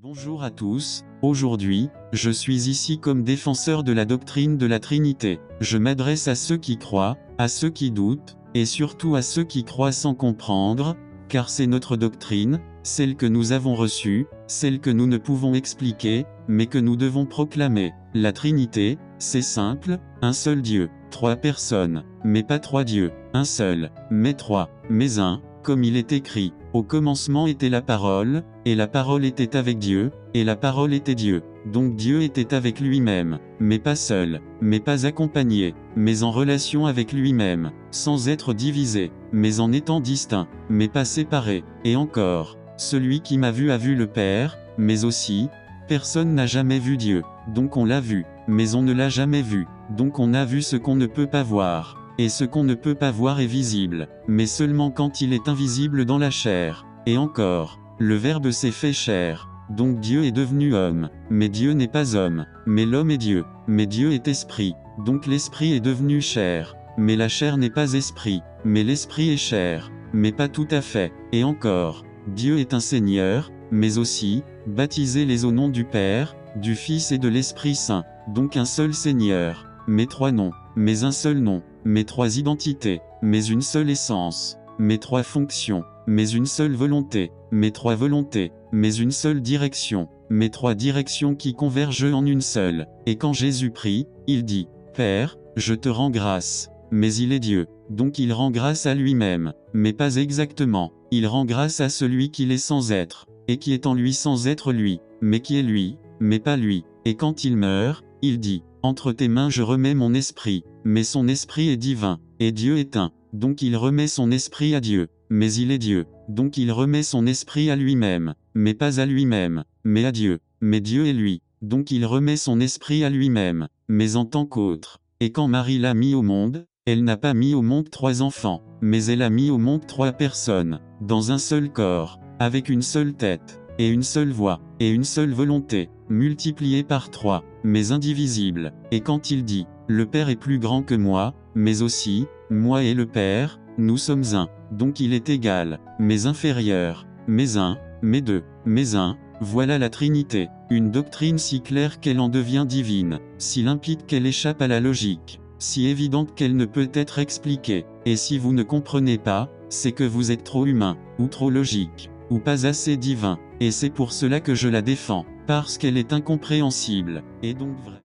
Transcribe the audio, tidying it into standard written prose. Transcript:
Bonjour à tous, aujourd'hui, je suis ici comme défenseur de la doctrine de la Trinité. Je m'adresse à ceux qui croient, à ceux qui doutent, et surtout à ceux qui croient sans comprendre, car c'est notre doctrine, celle que nous avons reçue, celle que nous ne pouvons expliquer, mais que nous devons proclamer. La Trinité, c'est simple, un seul Dieu, trois personnes, mais pas trois dieux, un seul, mais trois, mais un, comme il est écrit. Au commencement était la parole, et la parole était avec Dieu, et la parole était Dieu. Donc Dieu était avec lui-même, mais pas seul, mais pas accompagné, mais en relation avec lui-même, sans être divisé, mais en étant distinct, mais pas séparé. Et encore, celui qui m'a vu a vu le Père, mais aussi, personne n'a jamais vu Dieu, donc on l'a vu, mais on ne l'a jamais vu, donc on a vu ce qu'on ne peut pas voir. Et ce qu'on ne peut pas voir est visible, mais seulement quand il est invisible dans la chair. Et encore, le Verbe s'est fait chair, donc Dieu est devenu homme, mais Dieu n'est pas homme, mais l'homme est Dieu, mais Dieu est esprit, donc l'esprit est devenu chair, mais la chair n'est pas esprit, mais l'esprit est chair, mais pas tout à fait. Et encore, Dieu est un Seigneur, mais aussi, baptisez-les au nom du Père, du Fils et de l'Esprit Saint, donc un seul Seigneur, mais trois noms, mais un seul nom, mais trois identités, mais une seule essence, mais trois fonctions, mais une seule volonté, mais trois volontés, mais une seule direction, mais trois directions qui convergent en une seule. Et quand Jésus prie, il dit, « Père, je te rends grâce ». Mais il est Dieu, donc il rend grâce à lui-même, mais pas exactement, il rend grâce à celui qu'il est sans être, et qui est en lui sans être lui, mais qui est lui, mais pas lui. Et quand il meurt, il dit, « Entre tes mains je remets mon esprit ». Mais son esprit est divin, et Dieu est un, donc il remet son esprit à Dieu, mais il est Dieu, donc il remet son esprit à lui-même, mais pas à lui-même, mais à Dieu, mais Dieu est lui, donc il remet son esprit à lui-même, mais en tant qu'autre. Et quand Marie l'a mis au monde, elle n'a pas mis au monde trois enfants, mais elle a mis au monde trois personnes, dans un seul corps, avec une seule tête, et une seule voix, et une seule volonté, multipliée par trois, mais indivisible. Et quand il dit, le Père est plus grand que moi, mais aussi, moi et le Père, nous sommes un, donc il est égal, mais inférieur, mais un, mais deux, mais un, voilà la Trinité, une doctrine si claire qu'elle en devient divine, si limpide qu'elle échappe à la logique, si évidente qu'elle ne peut être expliquée, et si vous ne comprenez pas, c'est que vous êtes trop humain, ou trop logique, ou pas assez divin, et c'est pour cela que je la défends, parce qu'elle est incompréhensible, et donc vraie.